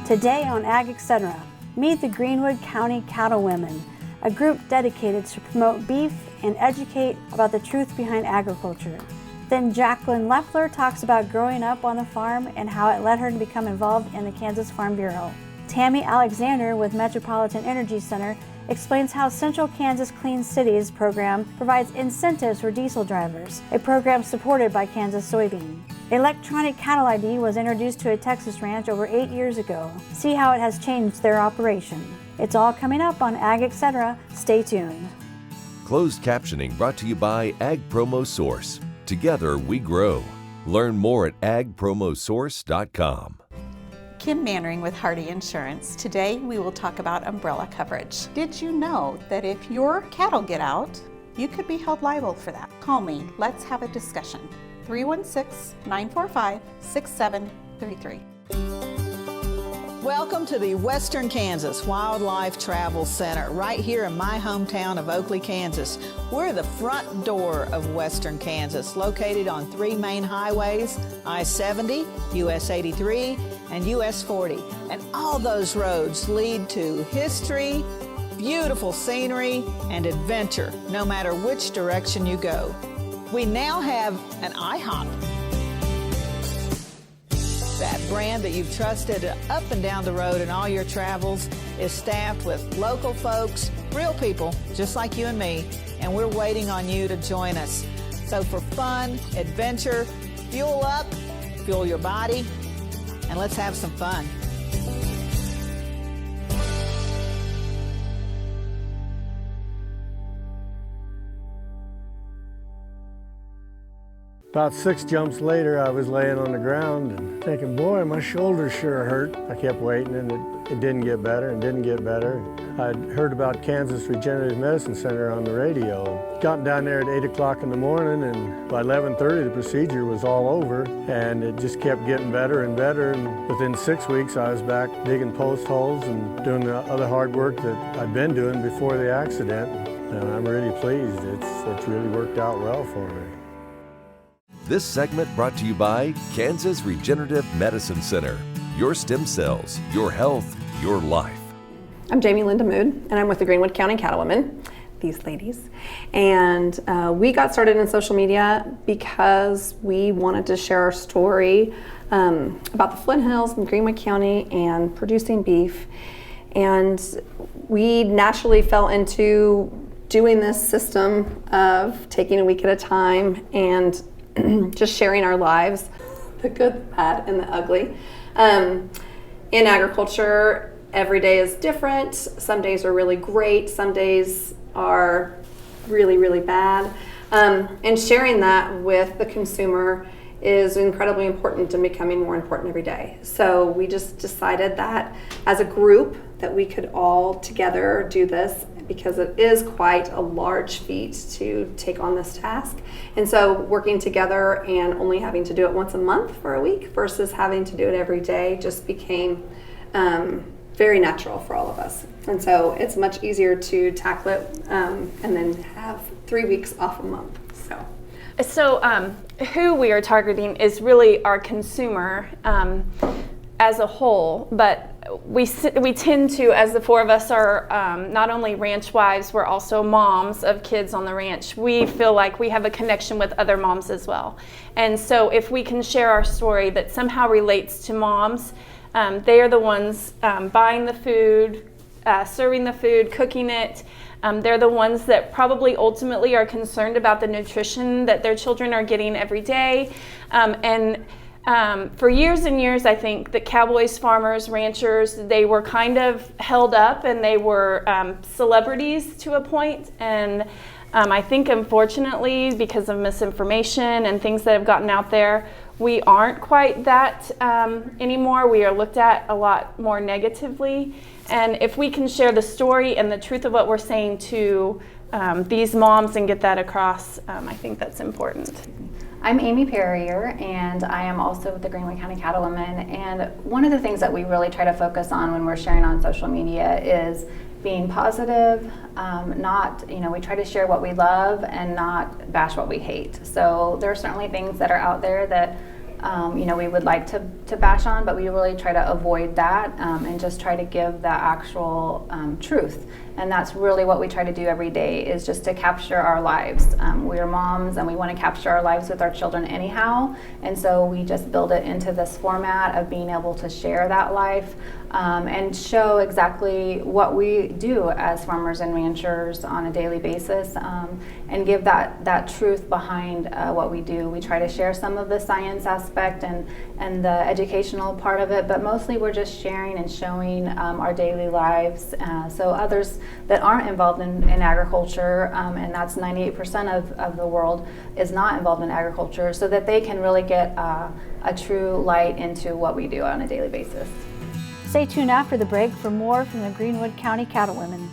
Today on Ag Etc., meet the Greenwood County Cattlewomen, a group dedicated to promote beef and educate about the truth behind agriculture. Then Jacquelyne Leffler talks about growing up on the farm and how it led her to become involved in the Kansas Farm Bureau. Tami Alexaner with Metropolitan Energy Center explains how Central Kansas Clean Cities program provides incentives for diesel drivers, a program supported by Kansas Soybean. Electronic cattle ID was introduced to a Texas ranch over 8 years ago. See how it has changed their operation. It's all coming up on Ag Etc. Stay tuned. Closed captioning brought to you by Ag Promo Source. Together we grow. Learn more at agpromosource.com. Kim Mannering with Hardy Insurance. Today we will talk about umbrella coverage. Did you know that if your cattle get out, you could be held liable for that? Call me. Let's have a discussion. 316-945-6733. Welcome to the Western Kansas Wildlife Travel Center, right here in my hometown of Oakley, Kansas. We're the front door of Western Kansas, located on 3 main highways, I-70, US 83, and US 40. And all those roads lead to history, beautiful scenery, and adventure, no matter which direction you go. We now have an IHOP. That brand that you've trusted up and down the road in all your travels is staffed with local folks, real people just like you and me, and we're waiting on you to join us. So for fun, adventure, fuel up, fuel your body, and let's have some fun. About 6 jumps later, I was laying on the ground and thinking, boy, my shoulders sure hurt. I kept waiting and it didn't get better and didn't get better. I'd heard about Kansas Regenerative Medicine Center on the radio. Got down there at 8 o'clock in the morning, and by 11:30 the procedure was all over, and it just kept getting better and better. And within 6 weeks I was back digging post holes and doing the other hard work that I'd been doing before the accident. And I'm really pleased. It's really worked out well for me. This segment brought to you by Kansas Regenerative Medicine Center. Your stem cells, your health, your life. I'm Jamie Linda Mood, and I'm with the Greenwood County Cattlewomen, these ladies. And we got started in social media because we wanted to share our story about the Flint Hills in Greenwood County and producing beef. And we naturally fell into doing this system of taking a week at a time and just sharing our lives, the good, the bad, and the ugly. In agriculture, every day is different. Some days are really great. Some days are really, really bad. And sharing that with the consumer is incredibly important and becoming more important every day. So we just decided that as a group that we could all together do this, because it is quite a large feat to take on this task. And so working together and only having to do it once a month for a week versus having to do it every day just became very natural for all of us. And so it's much easier to tackle it and then have 3 weeks off a month. So who we are targeting is really our consumer as a whole, but we tend to, as the 4 of us are not only ranch wives, we're also moms of kids on the ranch. We feel like we have a connection with other moms as well. And so if we can share our story that somehow relates to moms, they are the ones buying the food, serving the food, cooking it. They're the ones that probably ultimately are concerned about the nutrition that their children are getting every day. For years and years, I think that cowboys, farmers, ranchers, they were kind of held up and they were celebrities to a point. And I think unfortunately, because of misinformation and things that have gotten out there, we aren't quite that anymore. We are looked at a lot more negatively. And if we can share the story and the truth of what we're saying to these moms and get that across, I think that's important. I'm Amy Perrier, and I am also with the Greenwood County Cattlewomen. And one of the things that we really try to focus on when we're sharing on social media is being positive, we try to share what we love and not bash what we hate. So there are certainly things that are out there that we would like to bash on, but we really try to avoid that and just try to give the actual truth. And that's really what we try to do every day, is just to capture our lives. We are moms and we want to capture our lives with our children anyhow, and so we just build it into this format of being able to share that life and show exactly what we do as farmers and ranchers on a daily basis, and give that truth behind what we do. We try to share some of the science aspect and the educational part of it, but mostly we're just sharing and showing our daily lives, so others that aren't involved in agriculture, and that's 98% of the world is not involved in agriculture, so that they can really get a true light into what we do on a daily basis. Stay tuned after the break for more from the Greenwood County Cattlewomen.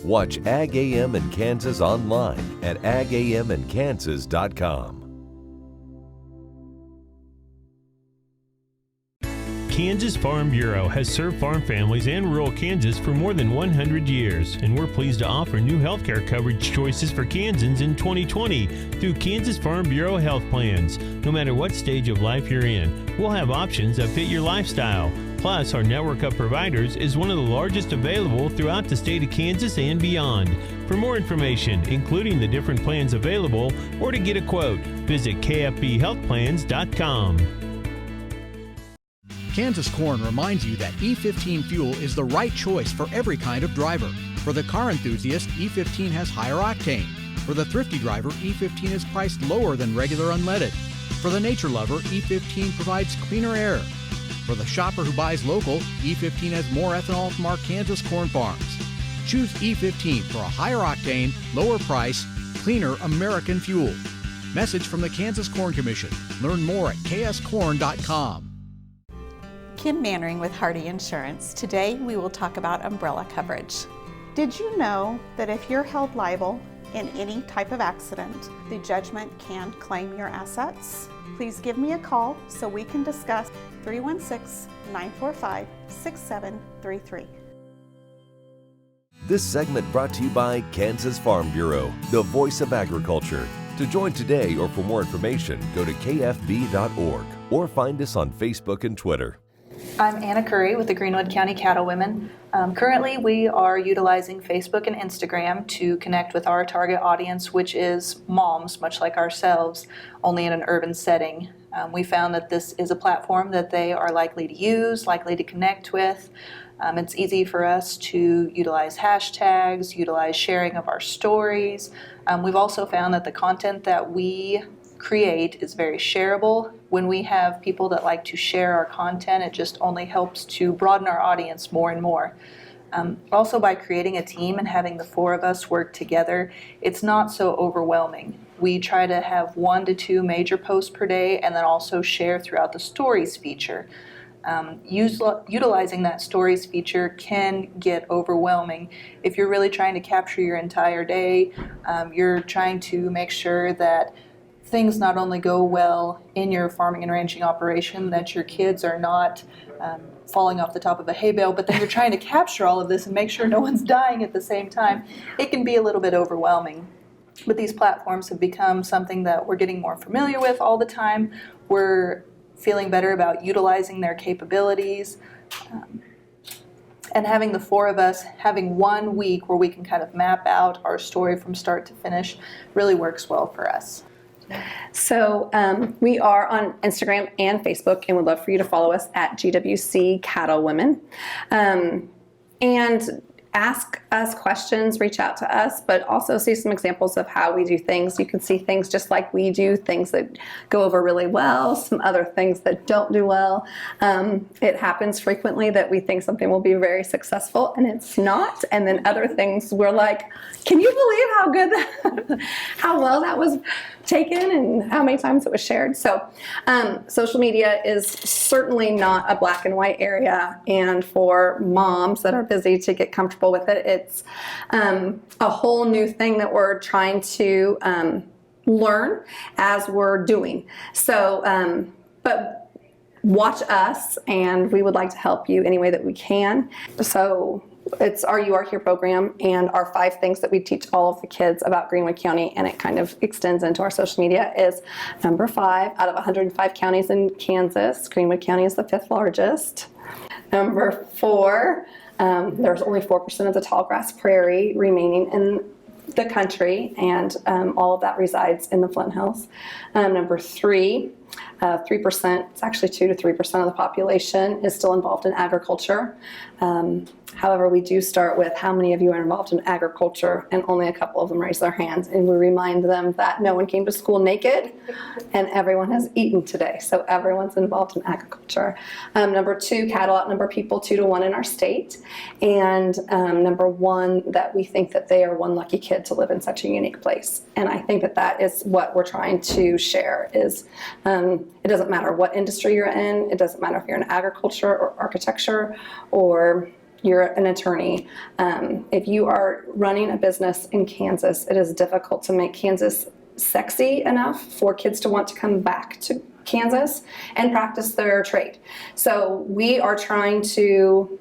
Watch Ag AM in Kansas online at agaminkansas.com. Kansas Farm Bureau has served farm families and rural Kansas for more than 100 years, and we're pleased to offer new healthcare coverage choices for Kansans in 2020 through Kansas Farm Bureau health plans. No matter what stage of life you're in, we'll have options that fit your lifestyle. Plus, our network of providers is one of the largest available throughout the state of Kansas and beyond. For more information, including the different plans available, or to get a quote, visit kfbhealthplans.com. Kansas Corn reminds you that E15 fuel is the right choice for every kind of driver. For the car enthusiast, E15 has higher octane. For the thrifty driver, E15 is priced lower than regular unleaded. For the nature lover, E15 provides cleaner air. For the shopper who buys local, E15 has more ethanol from our Kansas corn farms. Choose E15 for a higher octane, lower price, cleaner American fuel. Message from the Kansas Corn Commission. Learn more at kscorn.com. Kim Mannering with Hardy Insurance. Today we will talk about umbrella coverage. Did you know that if you're held liable in any type of accident, the judgment can claim your assets? Please give me a call so we can discuss. 316-945-6733. This segment brought to you by Kansas Farm Bureau, the voice of agriculture. To join today or for more information, go to kfb.org or find us on Facebook and Twitter. I'm Anna Curry with the Greenwood County Cattlewomen. Currently, we are utilizing Facebook and Instagram to connect with our target audience, which is moms, much like ourselves, only in an urban setting. We found that this is a platform that they are likely to use, likely to connect with. It's easy for us to utilize hashtags, utilize sharing of our stories. We've also found that the content that we create is very shareable. When we have people that like to share our content, it just only helps to broaden our audience more and more. Also, by creating a team and having the four of us work together, it's not so overwhelming. We try to have 1 to 2 major posts per day and then also share throughout the stories feature. Utilizing that stories feature can get overwhelming. If you're really trying to capture your entire day, you're trying to make sure that things not only go well in your farming and ranching operation, that your kids are not falling off the top of a hay bale, but then you're trying to capture all of this and make sure no one's dying at the same time. It can be a little bit overwhelming. But these platforms have become something that we're getting more familiar with all the time. We're feeling better about utilizing their capabilities. And having the four of us having 1 week where we can kind of map out our story from start to finish really works well for us. So we are on Instagram and Facebook, and would love for you to follow us at GWC Cattlewomen. And ask us questions, reach out to us, but also see some examples of how we do things. You can see things just like we do, things that go over really well, some other things that don't do well. It happens frequently that we think something will be very successful and it's not, and then other things we're like, can you believe how good, how well that was taken and how many times it was shared? So social media is certainly not a black and white area, and for moms that are busy to get comfortable with it, it's a whole new thing that we're trying to learn as we're doing. So, but watch us, and we would like to help you any way that we can. So It's our You Are Here program and our 5 things that we teach all of the kids about Greenwood County, and it kind of extends into our social media, is number 5, out of 105 counties in Kansas, Greenwood County is the 5th largest. Number 4, there's only 4% of the tall grass prairie remaining in the country, and all of that resides in the Flint Hills. Number 3, 3%, it's actually 2 to 3% of the population is still involved in agriculture. However, we do start with how many of you are involved in agriculture, and only a couple of them raise their hands, and we remind them that no one came to school naked and everyone has eaten today, so everyone's involved in agriculture. Number 2, cattle outnumber people 2 to 1 in our state, and number 1, that we think that they are one lucky kid to live in such a unique place. And I think that that is what we're trying to share is it doesn't matter what industry you're in, it doesn't matter if you're in agriculture or architecture or you're an attorney. If you are running a business in Kansas, it is difficult to make Kansas sexy enough for kids to want to come back to Kansas and practice their trade. So we are trying to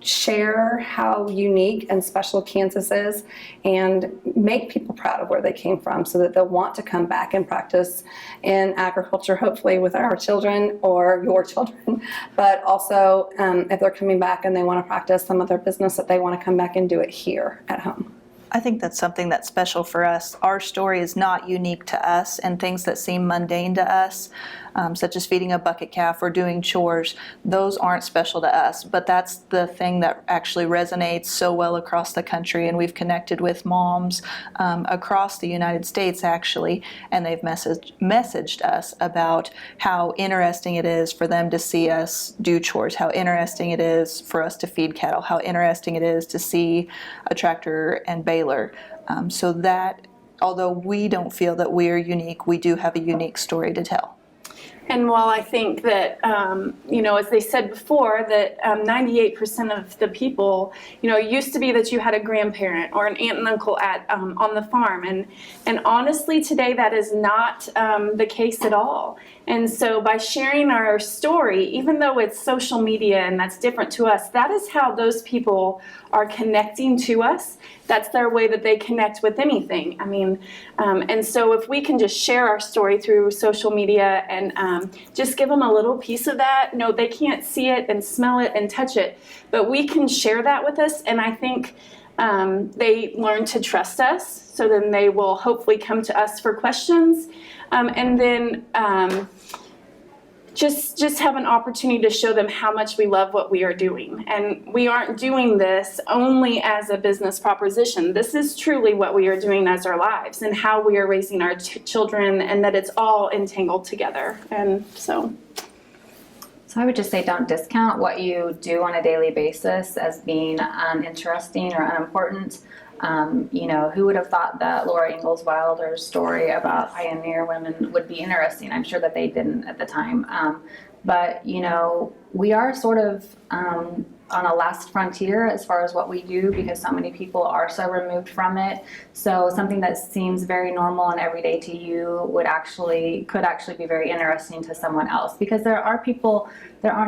share how unique and special Kansas is and make people proud of where they came from so that they'll want to come back and practice in agriculture, hopefully with our children or your children, but also if they're coming back and they want to practice some of their business, that they want to come back and do it here at home. I think that's something that's special for us. Our story is not unique to us, and things that seem mundane to us, such as feeding a bucket calf or doing chores, those aren't special to us. But that's the thing that actually resonates so well across the country, and we've connected with moms across the United States actually, and they've messaged us about how interesting it is for them to see us do chores, how interesting it is for us to feed cattle, how interesting it is to see a tractor and baler. So that, although we don't feel that we're unique, we do have a unique story to tell. And while I think that, as they said before, that 98% of the people, it used to be that you had a grandparent or an aunt and uncle on the farm. And honestly, today that is not the case at all. And so by sharing our story, even though it's social media and that's different to us, that is how those people are connecting to us. That's their way that they connect with anything. And so if we can just share our story through social media and just give them a little piece of that, no, they can't see it and smell it and touch it, but we can share that with us. And I think they learn to trust us, so then they will hopefully come to us for questions. And then just have an opportunity to show them how much we love what we are doing. And we aren't doing this only as a business proposition. This is truly what we are doing as our lives and how we are raising our children, and that it's all entangled together. And so I would just say don't discount what you do on a daily basis as being uninteresting or unimportant. Who would have thought that Laura Ingalls Wilder's story about pioneer women would be interesting? I'm sure that they didn't at the time. But we are sort of on a last frontier as far as what we do, because so many people are so removed from it. So something that seems very normal and everyday to you could actually be very interesting to someone else, because there aren't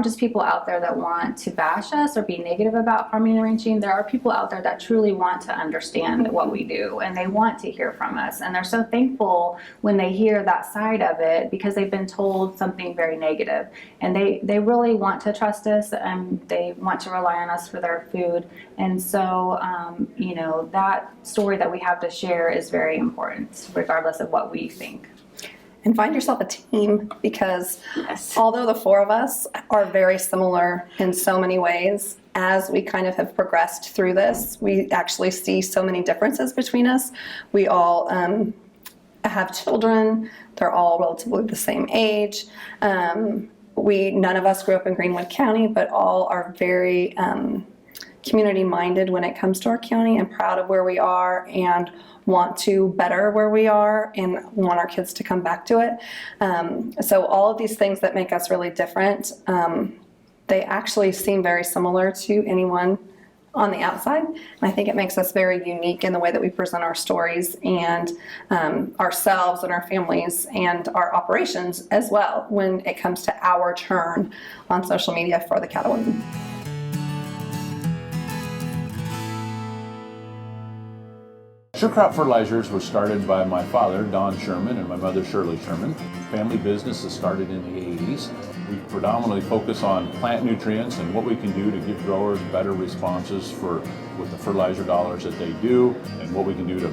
just people out there that want to bash us or be negative about farming and ranching. There are people out there that truly want to understand what we do, and they want to hear from us, and they're so thankful when they hear that side of it, because they've been told something very negative, and they really want to trust us, and they want to rely on us for their food. And so that story that we have to share is very important, regardless of what we think. And find yourself a team, because although the 4 of us are very similar in so many ways, as we kind of have progressed through this, we actually see so many differences between us. We all have children. They're all relatively the same age. None of us grew up in Greenwood County, but all are very community-minded when it comes to our county, and proud of where we are, and want to better where we are, and want our kids to come back to it. So all of these things that make us really different, they actually seem very similar to anyone on the outside. And I think it makes us very unique in the way that we present our stories, and ourselves and our families and our operations as well when it comes to our turn on social media for the Cattlewomen. Sure Crop Fertilizers was started by my father, Don Sherman, and my mother, Shirley Sherman. Family business that started in the 80s. We predominantly focus on plant nutrients and what we can do to give growers better responses with the fertilizer dollars that they do, and what we can do to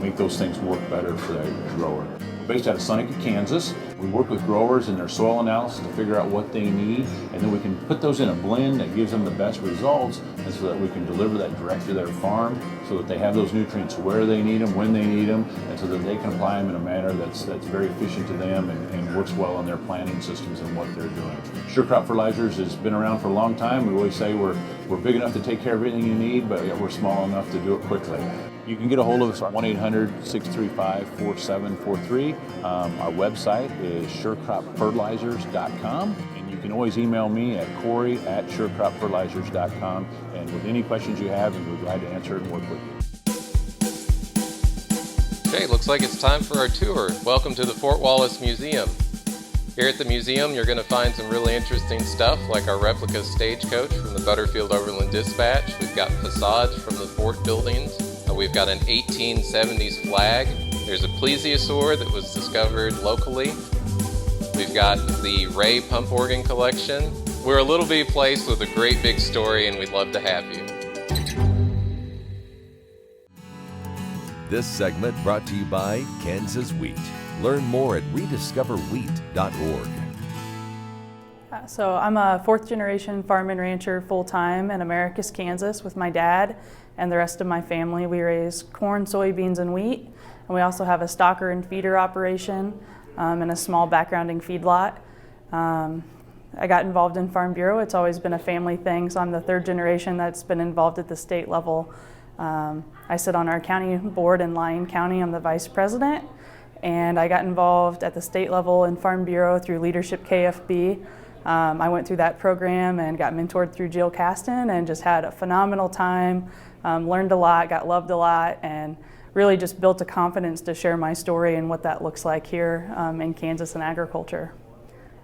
make those things work better for the grower. We're based out of Seneca, Kansas. We work with growers in their soil analysis to figure out what they need, and then we can put those in a blend that gives them the best results, and so that we can deliver that direct to their farm so that they have those nutrients where they need them, when they need them, and so that they can apply them in a manner that's very efficient to them and works well in their planting systems and what they're doing. Sure Crop Fertilizers has been around for a long time. We always say we're big enough to take care of everything you need, but yet we're small enough to do it quickly. You can get a hold of us at 1-800-635-4743. Our website is surecropfertilizers.com, and you can always email me at Corey@surecropfertilizers.com, and with any questions you have, we're glad to answer it and work with you. Okay, looks like it's time for our tour. Welcome to the Fort Wallace Museum. Here at the museum, you're going to find some really interesting stuff, like our replica stagecoach from the Butterfield Overland Dispatch. We've got facades from the fort buildings. We've got an 1870s flag. There's a plesiosaur that was discovered locally. We've got the Ray pump organ collection. We're a little bitty place with a great big story, and we'd love to have you. This segment brought to you by Kansas Wheat. Learn more at rediscoverwheat.org. So I'm a fourth generation farm and rancher full-time in Americus, Kansas with my dad and the rest of my family. We raise corn, soybeans, and wheat. And we also have a stocker and feeder operation and a small backgrounding feedlot. I got involved in Farm Bureau. It's always been a family thing, so I'm the third generation that's been involved at the state level. I sit on our county board in Lyon County. I'm the vice president. And I got involved at the state level in Farm Bureau through Leadership KFB. I went through that program and got mentored through Jill Caston and just had a phenomenal time, learned a lot, got loved a lot, and really just built a confidence to share my story and what that looks like here in Kansas and agriculture.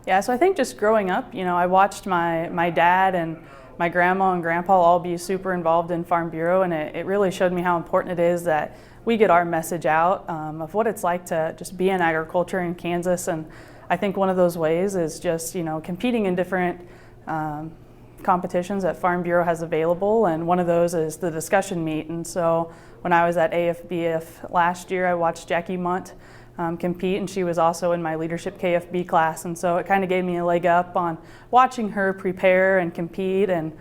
Yeah, so I think just growing up, I watched my dad and my grandma and grandpa all be super involved in Farm Bureau, and it really showed me how important it is that we get our message out of what it's like to just be in agriculture in Kansas. And I think one of those ways is just, competing in different competitions that Farm Bureau has available, and one of those is the discussion meet. And so when I was at AFBF last year, I watched Jackie Munt compete, and she was also in my Leadership KFB class, and so it kind of gave me a leg up on watching her prepare and compete, and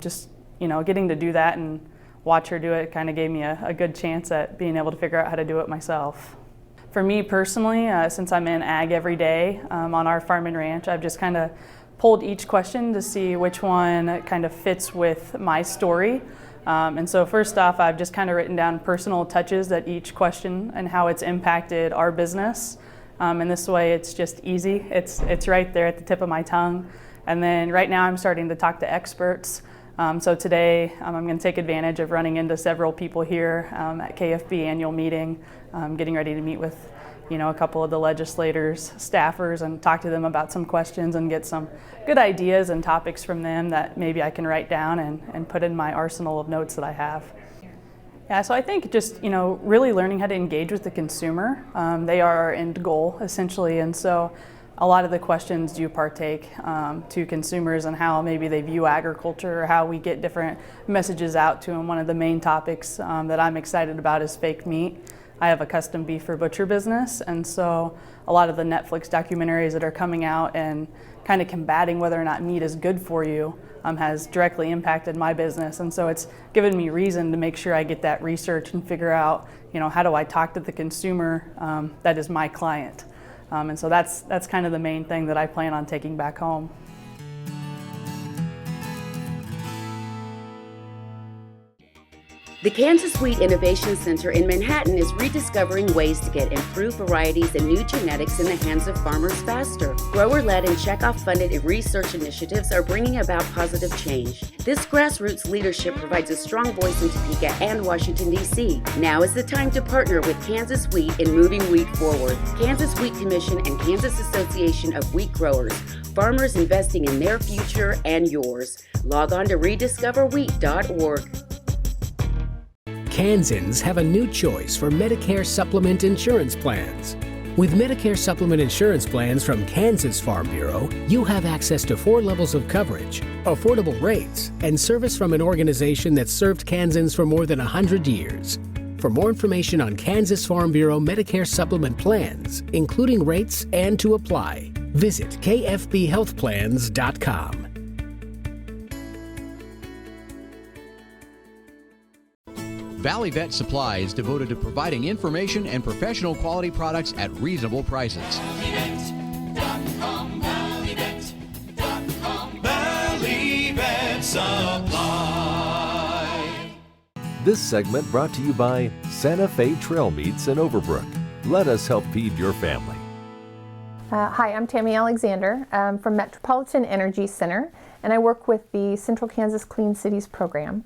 just getting to do that and watch her do it kind of gave me a good chance at being able to figure out how to do it myself. For me personally, since I'm in ag every day on our farm and ranch, I've just kind of pulled each question to see which one kind of fits with my story. And so first off, I've just kind of written down personal touches at each question and how it's impacted our business. And this way it's just easy. It's right there at the tip of my tongue. And then right now I'm starting to talk to experts. So today I'm going to take advantage of running into several people here at KFB annual meeting, getting ready to meet with a couple of the legislators, staffers, and talk to them about some questions and get some good ideas and topics from them that maybe I can write down and put in my arsenal of notes that I have. Yeah, so I think just really learning how to engage with the consumer. They are our end goal essentially, and so a lot of the questions do partake to consumers and how maybe they view agriculture or how we get different messages out to them. One of the main topics that I'm excited about is fake meat. I have a custom beef for butcher business, and so a lot of the Netflix documentaries that are coming out and kind of combating whether or not meat is good for you has directly impacted my business, and so it's given me reason to make sure I get that research and figure out, how do I talk to the consumer that is my client. And so that's kind of the main thing that I plan on taking back home. The Kansas Wheat Innovation Center in Manhattan is rediscovering ways to get improved varieties and new genetics in the hands of farmers faster. Grower-led and checkoff-funded research initiatives are bringing about positive change. This grassroots leadership provides a strong voice in Topeka and Washington, D.C. Now is the time to partner with Kansas Wheat in moving wheat forward. Kansas Wheat Commission and Kansas Association of Wheat Growers. Farmers investing in their future and yours. Log on to rediscoverwheat.org. Kansans have a new choice for Medicare supplement insurance plans. With Medicare supplement insurance plans from Kansas Farm Bureau, you have access to 4 levels of coverage, affordable rates, and service from an organization that's served Kansans for more than 100 years. For more information on Kansas Farm Bureau Medicare supplement plans, including rates and to apply, visit kfbhealthplans.com. Valley Vet Supply is devoted to providing information and professional quality products at reasonable prices. Valley Vet Supply. This segment brought to you by Santa Fe Trail Meats in Overbrook. Let us help feed your family. Hi, I'm Tami Alexaner from Metropolitan Energy Center, and I work with the Central Kansas Clean Cities program,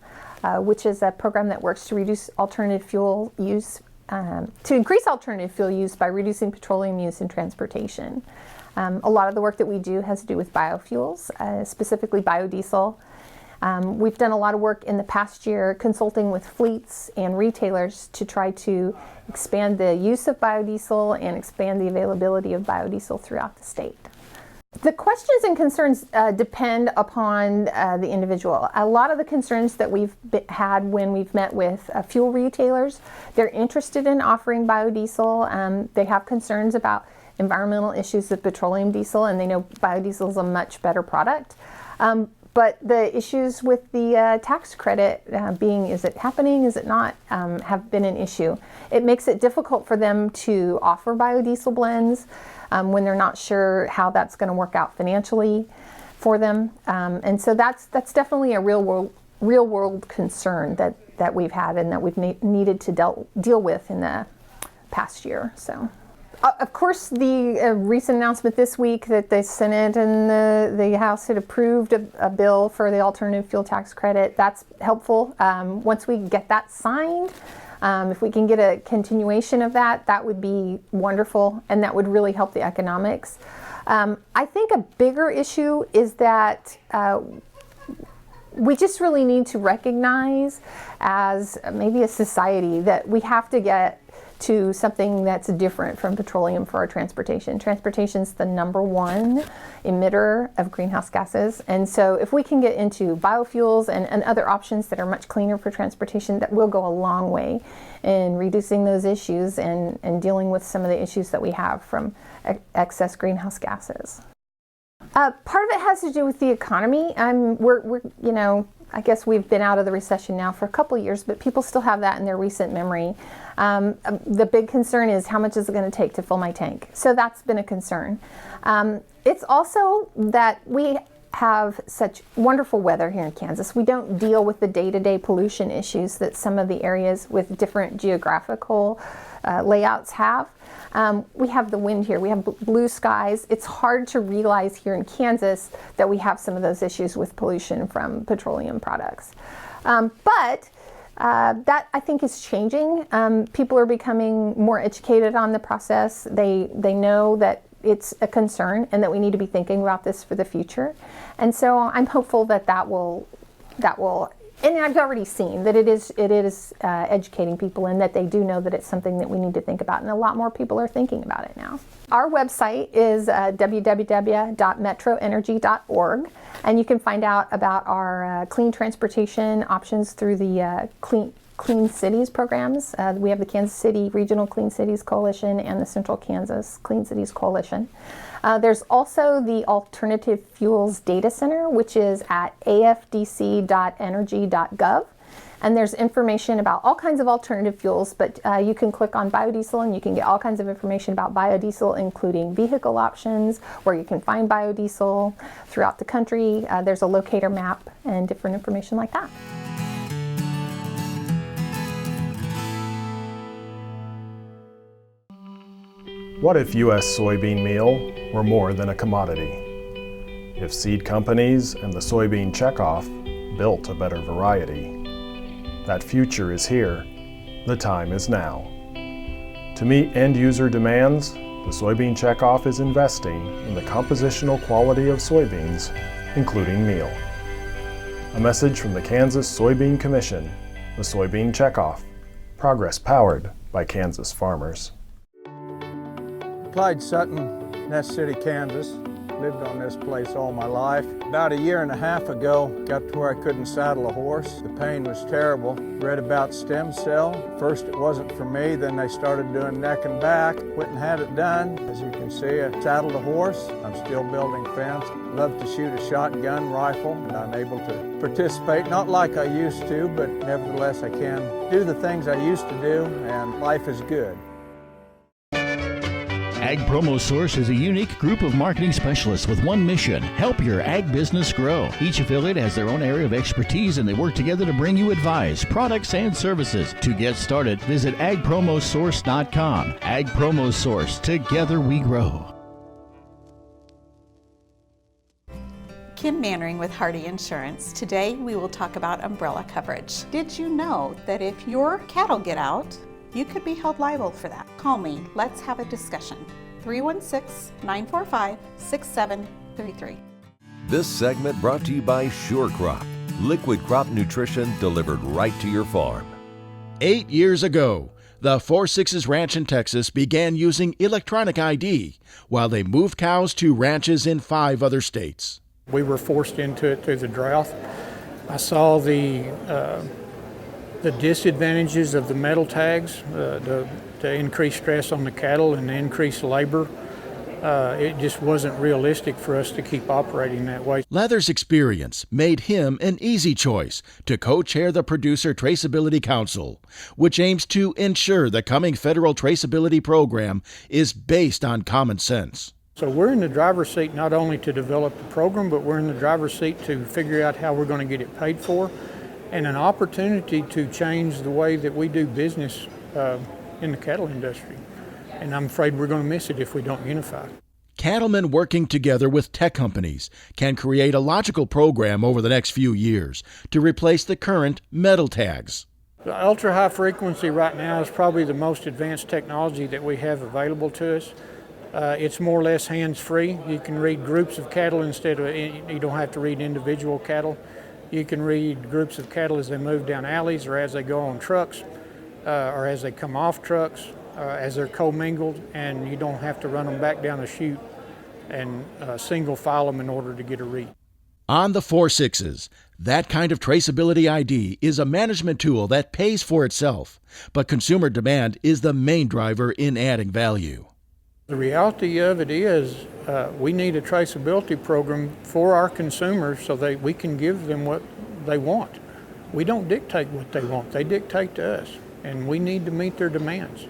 which is a program that works to reduce alternative fuel use, to increase alternative fuel use by reducing petroleum use in transportation. A lot of the work that we do has to do with biofuels, specifically biodiesel. We've done a lot of work in the past year consulting with fleets and retailers to try to expand the use of biodiesel and expand the availability of biodiesel throughout the state. The questions and concerns depend upon the individual. A lot of the concerns that we've had when we've met with fuel retailers, they're interested in offering biodiesel. They have concerns about environmental issues with petroleum diesel, and they know biodiesel is a much better product. But the issues with the tax credit being, is it happening, is it not, have been an issue. It makes it difficult for them to offer biodiesel blends when they're not sure how that's going to work out financially for them. And so that's definitely a real world concern that we've had and that we've needed to deal with in the past year. So. Of course, the recent announcement this week that the Senate and the House had approved a bill for the alternative fuel tax credit, that's helpful. Once we get that signed, if we can get a continuation of that, that would be wonderful, and that would really help the economics. I think a bigger issue is that we just really need to recognize as maybe a society that we have to get to something that's different from petroleum for our transportation. Transportation's the #1 emitter of greenhouse gases. And so if we can get into biofuels and other options that are much cleaner for transportation, that will go a long way in reducing those issues and dealing with some of the issues that we have from excess greenhouse gases. Part of it has to do with the economy. I guess we've been out of the recession now for a couple of years, but people still have that in their recent memory. The big concern is how much is it going to take to fill my tank? So that's been a concern. It's also that we have such wonderful weather here in Kansas. We don't deal with the day-to-day pollution issues that some of the areas with different geographical layouts have. We have the wind here, we have blue skies. It's hard to realize here in Kansas that we have some of those issues with pollution from petroleum products. But that I think is changing. People are becoming more educated on the process. They know that it's a concern and that we need to be thinking about this for the future. And so I'm hopeful that will, and I've already seen that it is educating people and that they do know that it's something that we need to think about, and a lot more people are thinking about it now. Our website is www.metroenergy.org, and you can find out about our clean transportation options through the Clean Cities programs. We have the Kansas City Regional Clean Cities Coalition and the Central Kansas Clean Cities Coalition. There's also the Alternative Fuels Data Center, which is at afdc.energy.gov. And there's information about all kinds of alternative fuels, but you can click on biodiesel and you can get all kinds of information about biodiesel, including vehicle options, where you can find biodiesel throughout the country. There's a locator map and different information like that. What if U.S. soybean meal were more than a commodity? If seed companies and the soybean checkoff built a better variety? That future is here. The time is now. To meet end-user demands, the soybean checkoff is investing in the compositional quality of soybeans, including meal. A message from the Kansas Soybean Commission, the soybean checkoff, Progress powered by Kansas farmers. Clyde Sutton, Nest City, Kansas. Lived on this place all my life. About a year and a half ago, got to where I couldn't saddle a horse. The pain was terrible. Read about stem cell. First it wasn't for me, then they started doing neck and back. Went and had it done. As you can see, I saddled a horse. I'm still building fence. Love to shoot a shotgun rifle, and I'm able to participate, not like I used to, but nevertheless I can do the things I used to do, and life is good. Ag Promo Source is a unique group of marketing specialists with one mission: help your ag business grow. Each affiliate has their own area of expertise, and they work together to bring you advice, products, and services. To get started, visit agpromosource.com. Ag Promo Source, together we grow. Kim Mannering with Hardy Insurance. Today we will talk about umbrella coverage. Did you know that if your cattle get out, you could be held liable for that? Call me. Let's have a discussion. 316-945-6733. This segment brought to you by Sure Crop, liquid crop nutrition delivered right to your farm. 8 years ago, the 4-6's ranch in Texas began using electronic ID while they moved cows to ranches in 5 other states. We were forced into it through the drought. I saw the disadvantages of the metal tags, the increased stress on the cattle and the increased labor. It just wasn't realistic for us to keep operating that way. Leather's experience made him an easy choice to co-chair the Producer Traceability Council, which aims to ensure the coming federal traceability program is based on common sense. So we're in the driver's seat not only to develop the program, but we're in the driver's seat to figure out how we're going to get it paid for, and an opportunity to change the way that we do business in the cattle industry. And I'm afraid we're going to miss it if we don't unify. Cattlemen working together with tech companies can create a logical program over the next few years to replace the current metal tags. The ultra-high frequency right now is probably the most advanced technology that we have available to us. It's more or less hands-free. You can read groups of cattle instead of, you don't have to read individual cattle. You can read groups of cattle as they move down alleys or as they go on trucks or as they come off trucks, as they're commingled, and you don't have to run them back down a chute and single file them in order to get a read. On the 4-6s, that kind of traceability ID is a management tool that pays for itself, but consumer demand is the main driver in adding value. The reality of it is we need a traceability program for our consumers so that we can give them what they want. We don't dictate what they want, they dictate to us, and we need to meet their demands.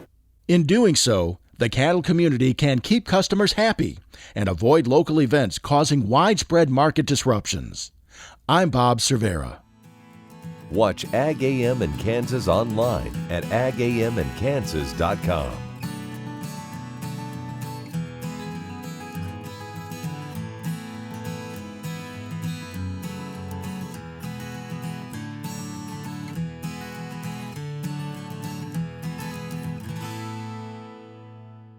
In doing so, the cattle community can keep customers happy and avoid local events causing widespread market disruptions. I'm Bob Cervera. Watch Ag AM in Kansas online at agamandkansas.com.